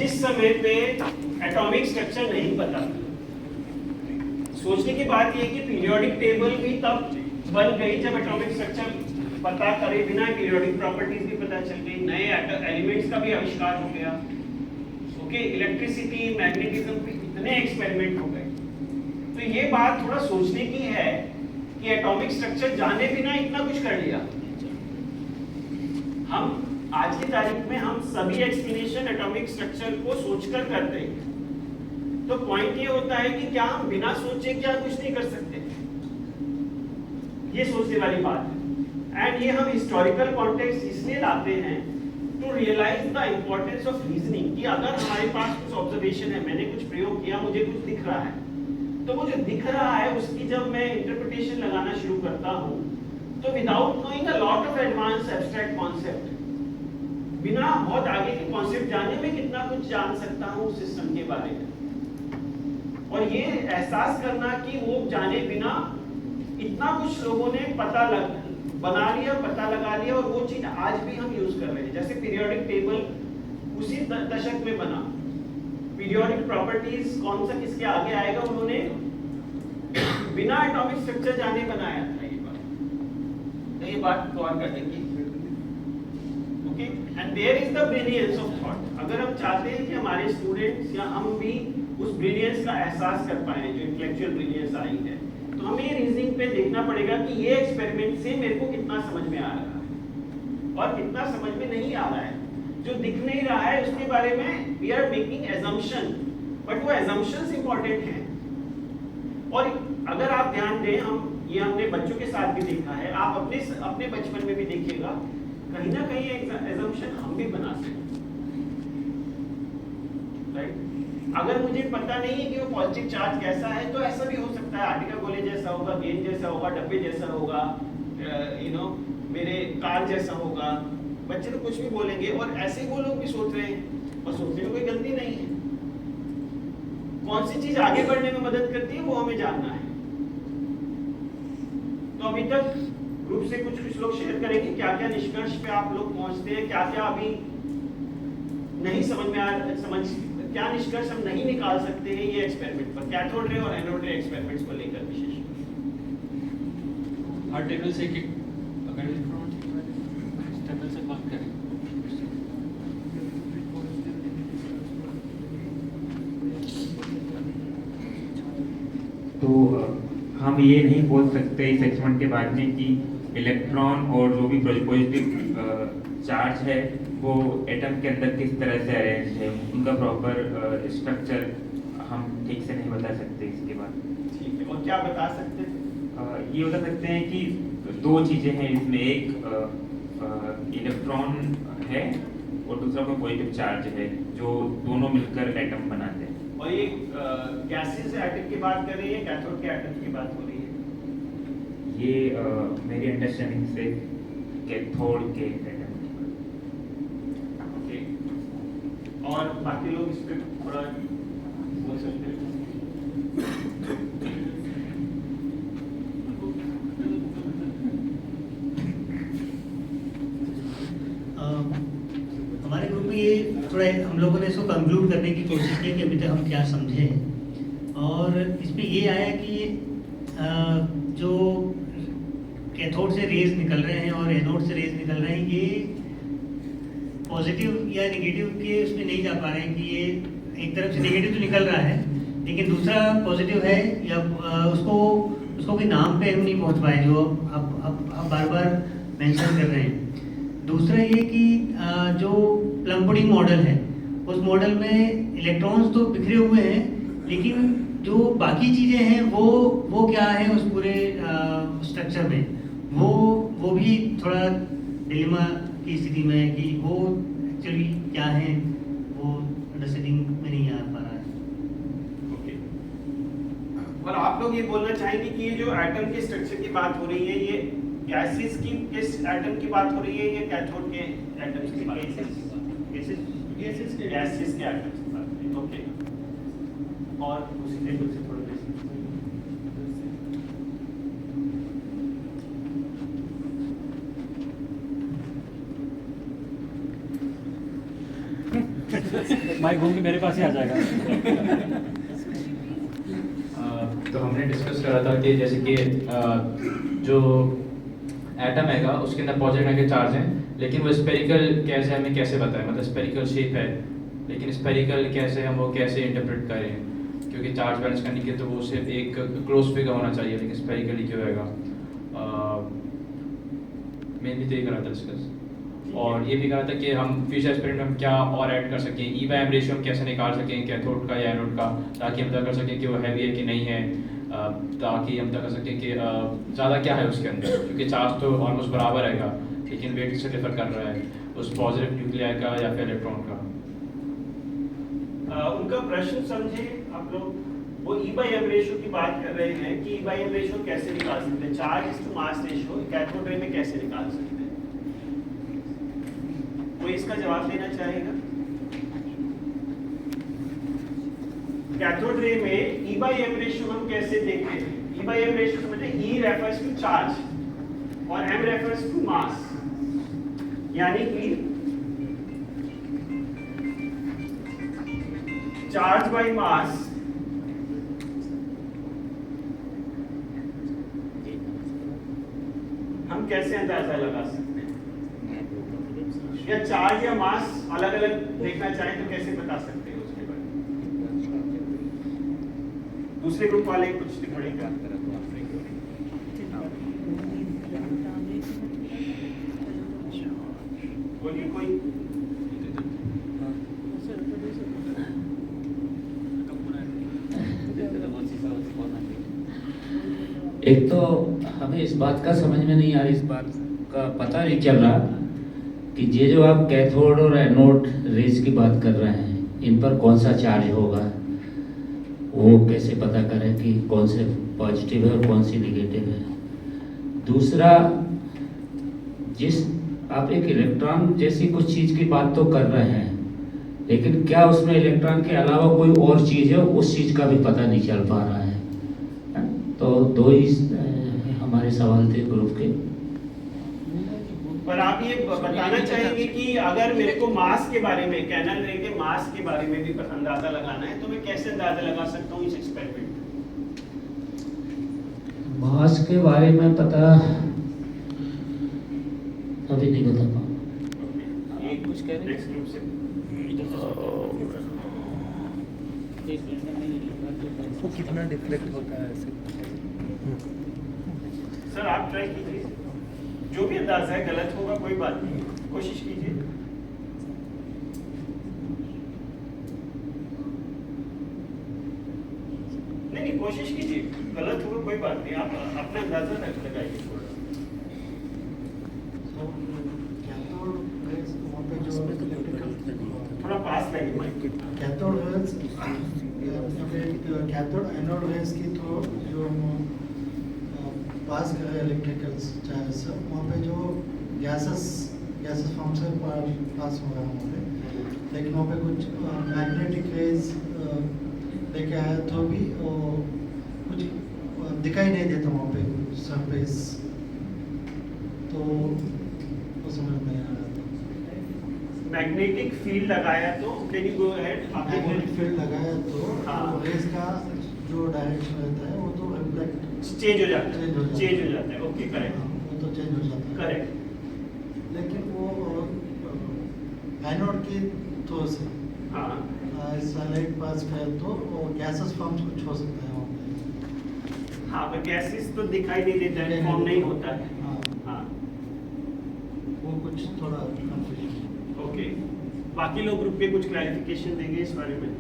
जिस समय पे एटॉमिक स्ट्रक्चर नहीं पता, सोचने की बात यह है कि पीरियोडिक टेबल भी तब बन गई जब एटॉमिक स्ट्रक्चर पता करे बिना पीरियोडिक प्रॉपर्टीज भी पता चल गई, नए एलिमेंट्स का भी आविष्कार हो गया। ओके, इलेक्ट्रिसिटी, मैग्नेटिज्म पे इतने एक्सपेरिमेंट हो गए। तो ये बात थोड़ा सोचने की है कि एटॉमिक स्ट्रक्चर जाने बिना इतना कुछ कर लिया। हम आज की तारीख में हम सभी एक्सप्लेनेशन एटॉमिक स्ट्रक्चर को सोचकर करते हैं। तो पॉइंट ये होता है कि क्या हम बिना सोचे क्या कुछ नहीं कर सकते? ये सोचने वाली बात है। एंड ये हम हिस्टोरिकल कॉन्टेक्स्ट इसलिए लाते हैं to realise the importance of reasoning, कि अगर हमारे पास कुछ ऑब्जर्वेशन है, मैंने कुछ प्रयोग किया, मुझे कुछ दिख रहा है, तो वो जो दिख रहा है उसकी जब मैं इंटरप्रिटेशन लगाना शुरू करता हूँ, तो without knowing a lot of advance abstract concept, बिना बहुत आगे के कॉन्सेप्ट जाने में कितना कुछ जान सकता हूँ उस सिस्टम के बारे में। और ये एहसास करना कि वो जाने बिना इतना कुछ लोगों ने बना लिया, पता लगा लिया, और वो चीज आज भी हम यूज कर रहे हैं। जैसे पीरियोडिक टेबल उसी दशक में बना, पीरियोडिक प्रॉपर्टीज कौन सा किसके आगे आएगा, उन्होंने बिना एटॉमिक स्ट्रक्चर जाने बनाया था ये बात। तो ये बात गौर करने की। Okay, and there is the brilliance of thought. अगर हम चाहते हैं कि हमारे स्टूडेंट्स या हम भी उस ब्रिलियंस का एहसास कर पाए, जो इंटेलेक्चुअल ब्रिलियंस आई है, तो हमें रीजनिंग पे देखना पड़ेगा कि ये एक्सपेरिमेंट से मेरे को कितना समझ में आ रहा है और कितना समझ में नहीं आ रहा है। जो दिख नहीं रहा है उसके बारे में we are making assumption, but वो एजम्पशंस इंपॉर्टेंट हैं। और अगर आप ध्यान दें, ये हमने बच्चों के साथ भी देखा है, आप अपने बचपन में भी देखिएगा, कहीं ना कहीं एजम्पशन हम भी बना सकते हैं, राइट? अगर मुझे पता नहीं है कि वो पॉजिटिव चार्ज कैसा है, तो ऐसा भी हो सकता है आर्टिकल गोले जैसा होगा, गेंद जैसा होगा, डब्बे जैसा होगा, मेरे कार जैसा होगा। बच्चे तो कुछ भी बोलेंगे, और ऐसे वो लोग भी सोच रहे हैं, और सोचने में कोई गलती नहीं है। कौन सी चीज आगे बढ़ने में मदद करती है वो हमें जानना है। तो अभी तक ग्रुप से कुछ लोग शेयर करेंगे क्या क्या निष्कर्ष पे आप लोग पहुंचते हैं, क्या क्या अभी नहीं समझ में आ क्या निष्कर्ष हम नहीं निकाल सकते हैं ये एक्सपेरिमेंट पर, कैथोड रे और एनोड रे एक्सपेरिमेंट्स को लेकर विशेष। हर टेबल से अगर टेबल से बात करें, तो हम ये नहीं बोल सकते इस एक्सपेरिमेंट के बाद में कि इलेक्ट्रॉन और जो भी पॉजिटिव चार्ज है वो एटम के अंदर किस तरह से अरेंज है, उनका प्रॉपर स्ट्रक्चर हम ठीक से नहीं बता सकते इसके बाद। ठीक है, और क्या बता सकते हैं? ये बता सकते हैं कि दो चीज़ें हैं इसमें, एक इलेक्ट्रॉन है और दूसरा कोई पॉजिटिव चार्ज है, जो दोनों मिलकर एटम बनाते हैं। और ये गैसेस एटम की बात कर रही है, कैथोड के एटम की बात हो रही है? ये मेरी अंडरस्टैंडिंग से कैथोड के एटम। और बाकी लोग इस पर थोड़ा बोल सकते हैं। हमारे ग्रुप में ये थोड़ा हम लोगों ने इसको कंक्लूड करने की कोशिश की कि अभी तक हम क्या समझे, और इसमें ये आया कि जो कैथोड से रेज निकल रहे हैं और एनोड से रेज निकल रहे हैं, ये पॉजिटिव या नेगेटिव के उसमें नहीं जा पा रहे हैं कि ये एक तरफ से नेगेटिव तो निकल रहा है लेकिन दूसरा पॉजिटिव है, या उसको कोई नाम पे हम नहीं पहुंच पाए जो अब बार बार मेंशन कर रहे हैं। दूसरा ये कि जो प्लम पुडिंग मॉडल है, उस मॉडल में इलेक्ट्रॉन्स तो बिखरे हुए हैं, लेकिन जो बाकी चीज़ें हैं वो क्या है उस पूरे स्ट्रक्चर में, वो भी थोड़ा डिलेमा की स्थिति में है कि वो एक्चुअली क्या है, वो अंडरस्टैंडिंग में नहीं आ पा रहा है। ओके, और आप लोग ये बोलना चाहेंगे कि ये जो एटम के स्ट्रक्चर की बात हो रही है, ये गैसेस की किस एटम की बात हो रही है, या कैथोड के एटम्स की बात? गैसेस के एटम्स की बात हो रही है। ओके, और उसी टेबल से थोड़ा माइक घूम के मेरे पास ही आ जाएगा। तो हमने डिस्कस करा था कि जैसे कि जो एटम हैगा उसके अंदर पॉजिटिव नेगेटिव चार्ज हैं, लेकिन वो स्पेरिकल कैसे हमें कैसे बताएं, मतलब स्पेरिकल शेप है लेकिन स्पेरिकल कैसे हम वो कैसे इंटरप्रेट करें, क्योंकि चार्ज बैलेंस करने के तो वो सिर्फ एक क्लोज फिगर होना चाहिए, लेकिन स्पेरिकली क्यों होगा। मेनली तो ये करा था डिस्कस, और ये भी कहा था कि हम फ्यूचर एक्सपेरिमेंट में क्या और ऐड कर सकें, ई बाय एम रेशियो हम कैसे निकाल सकें कैथोड का या एनोड का, ताकि हम पता कर सकें कि वो हैवी है कि नहीं है, ताकि हम पता कर सकें कि ज़्यादा क्या है उसके अंदर, क्योंकि चार्ज तो ऑलमोस्ट बराबर रहेगा लेकिन वेट से डिफर कर रहा है उस पॉजिटिव न्यूक्लियर का या फिर इलेक्ट्रॉन का। उनका प्रश्न समझे आप लोग, वो ई बाई एम रेशियो की बात कर रहे हैं कि ई बाई एम रेशियो कैसे निकाल सकते हैं, charge to mass ratio cathode ray में कैसे निकाल सकते हैं, कोई इसका जवाब देना चाहेगा। कैथोड रे में ई बाई एम रेशियो हम कैसे देखते हैं, ई बाई एम रेशियो मतलब ई रेफर्स टू चार्ज और एम रेफर्स टू मास, यानी कि चार्ज बाई मास हम कैसे अंदाजा लगा सकते हैं, या चार्ज या मास अलग अलग देखना चाहें तो कैसे बता सकते हैं उसके बारे में। दूसरे ग्रुप वाले कुछ दिखाएंगे, बोलिए कोई। एक तो हमें इस बात का समझ में नहीं आ रही, इस बात का पता नहीं चल रहा कि ये जो आप कैथोड और एनोड रेज की बात कर रहे हैं, इन पर कौन सा चार्ज होगा, वो कैसे पता करें कि कौन से पॉजिटिव है और कौन सी नेगेटिव है। दूसरा, जिस आप एक इलेक्ट्रॉन जैसी कुछ चीज़ की बात तो कर रहे हैं, लेकिन क्या उसमें इलेक्ट्रॉन के अलावा कोई और चीज़ है, उस चीज़ का भी पता नहीं चल पा रहा है। तो दो ही हमारे सवाल थे ग्रुप के। पर आप ये बताना चाहेंगे कि अगर मेरे को मास के बारे में, कैनल रे के मास के बारे में भी अंदाजा लगाना है तो मैं कैसे अंदाजा लगा सकता हूँ इस एक्सपेरिमेंट में। मास के बारे में पता अभी नहीं बता पाऊँ। ये कुछ कह रहे हैं ग्रुप से वो कितना डिफ्लेक्ट होता है ऐसे। सर आप ट्राई कीजिए, जो भी अंदाजा है, गलत होगा कोई बात नहीं, कोशिश कीजिए। नहीं कोशिश कीजिए, गलत होगा कोई बात नहीं, आप अपना अंदाजा लगाइए थोड़ा। थोड़ा पास लाइए माइक। कैथोड एनोड रेज की तो जो पास कर रहे इलेक्ट्रिकल चार्ज से वहाँ पे जो गैसेस फॉर्म से पास हो रहा है वहाँ पे, लेकिन वहाँ पे कुछ मैग्नेटिक रेज लेके आया तो भी कुछ दिखाई नहीं देता वहाँ पे सरफेस, तो वो समझ में आ रहा था। मैग्नेटिक फील्ड लगाया तो can you go ahead. Magnetic field लगाया तो हाँ। रेज का जो डायरेक्शन रहता है वो तो रिफ्लेक्ट चेंज हो जाता है, Change हो जाता है। चेंज हो जाता है। ओके करेक्ट वो तो चेंज हो जाता है। करेक्ट। लेकिन वो एनोड की थ्रो से हाँ सनलाइट पास करे तो वो गैसेस फॉर्म्स कुछ हो सकता है वहाँ पे। हाँ पर गैसेस तो दिखाई नहीं देता है, फॉर्म नहीं होता है। हाँ, हाँ वो कुछ थोड़ा कंफ्यूजन। ओके, बाकी लोग ग्रुप पे कुछ क्लैरिफिकेशन देंगे इस बारे में।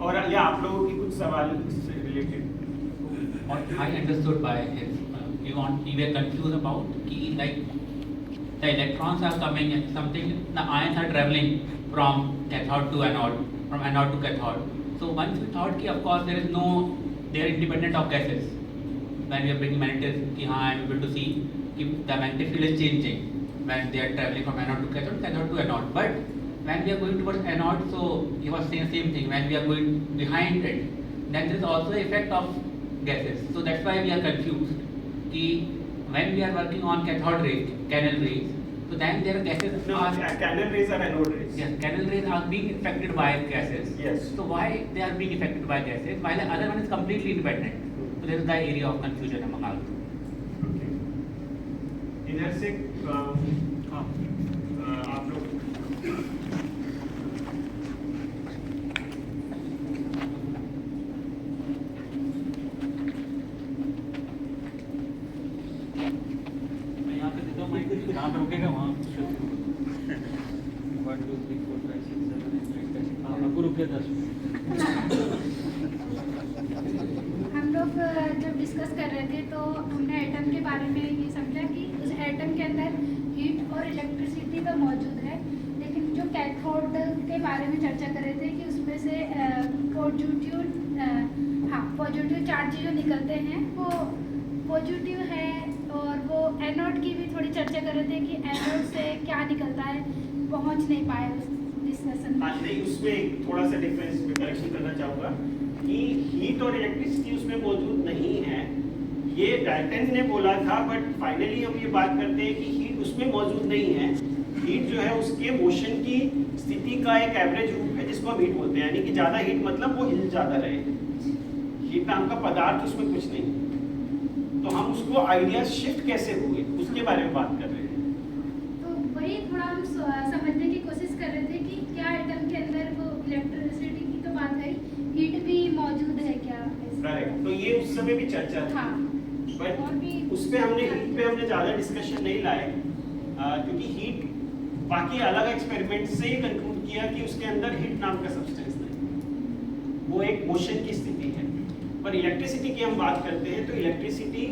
और या आप लोगों की कुछ सवाल इससे related. What I understood by is you were confused about key, like the electrons are coming and something, the ions are traveling from cathode to anode, from anode to cathode. So once we thought ki of course they are independent of gases. When we are bringing magnetism, ki haan, I am able to see ki the magnetic field is changing when they are traveling from anode to anode. But when we are going towards anode, so you were saying the same thing. When we are going behind it, then there is also effect of gases. So that's why we are confused. Ki when we are working on cathode rays, canal rays, so then their gases No, are canal rays are anode rays. yes, canal rays are being affected by gases. Yes. So why they are being affected by gases while the other one is completely independent? So there is the area of confusion among all. Okay. इधर से आप लोग मैं यहाँ पे देता हूँ mic, जहाँ पे रुकेगा वहाँ one two three four five six seven eight nine हाँ आपको रुक गया 10 हम लोग जब डिस्कस कर रहे थे तो हमने एटम के बारे में ये समझा कि उस एटम के अंदर हीट और इलेक्ट्रिसिटी तो मौजूद है, लेकिन जो कैथोड के बारे में चर्चा कर रहे थे कि उसमें से पॉजिटिव चार्ज जो निकलते हैं वो पॉजिटिव है, और वो एनोड की भी थोड़ी चर्चा कर रहे थे कि एनोड से क्या निकलता है, पहुंच नहीं पाए उस डिस्कशन में। नहीं, उसमें थोड़ा सा डिफरेंस में करेक्शन करना चाहूँगा कि हीट और इलेक्ट्रिसिटी उसमें मौजूद नहीं है, ये डाल्टन ने बोला था, बट फाइनली हम ये बात करते हैं कि हीट उसमें मौजूद नहीं है। हीट जो है उसके मोशन की स्थिति का एक एवरेज रूप है जिसको हम हीट बोलते हैं, यानी कि ज़्यादा हीट मतलब वो हिल ज़्यादा रहे। हीट नाम का पदार्थ उसमें कुछ नहीं, तो हम उसको आइडिया शिफ्ट कैसे हुए उसके बारे में बात कर रहे हैं। तो वही थोड़ा हम समझने की कोशिश कर रहे थे कि क्या एटम के अंदर वो इलेक्ट्रिसिटी की तो बात है, हीट भी मौजूद है क्या? करेक्ट, तो ये उस समय भी चर्चा थी, हाँ, बट और भी उस पे हमने हीट पे हमने ज़्यादा डिस्कशन नहीं लाए, क्योंकि हीट बाकी अलग एक्सपेरिमेंट से ही कंक्लूड किया कि उसके अंदर हीट नाम का सब्सटेंस नहीं, वो एक मोशन की स्थिति है। पर इलेक्ट्रिसिटी की हम बात करते हैं तो इलेक्ट्रिसिटी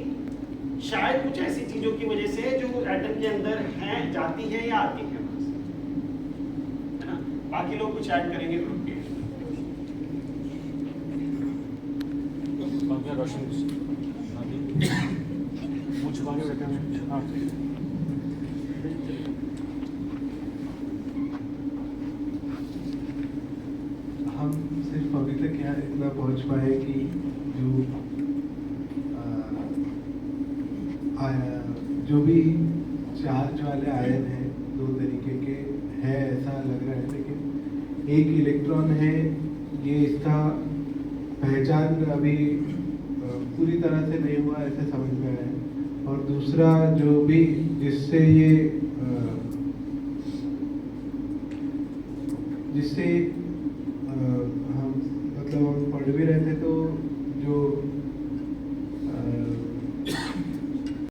शायद कुछ ऐसी चीज़ों की वजह से जो एटम के अंदर हैं जाती है या आती है, है ना। बाकी लोग कुछ ऐड करेंगे ग्रुप के। रोशन पूछ पागे बेटा। हाँ हम सिर्फ अभी तक यहाँ इतना पहुँच पाए कि जो भी चार्ज वाले आयन हैं दो तरीके के हैं ऐसा लग रहा है, लेकिन एक इलेक्ट्रॉन है, ये इसका पहचान अभी पूरी तरह से नहीं हुआ ऐसे समझ में आया है, और दूसरा जो भी जिससे हम मतलब हम पढ़ भी रहे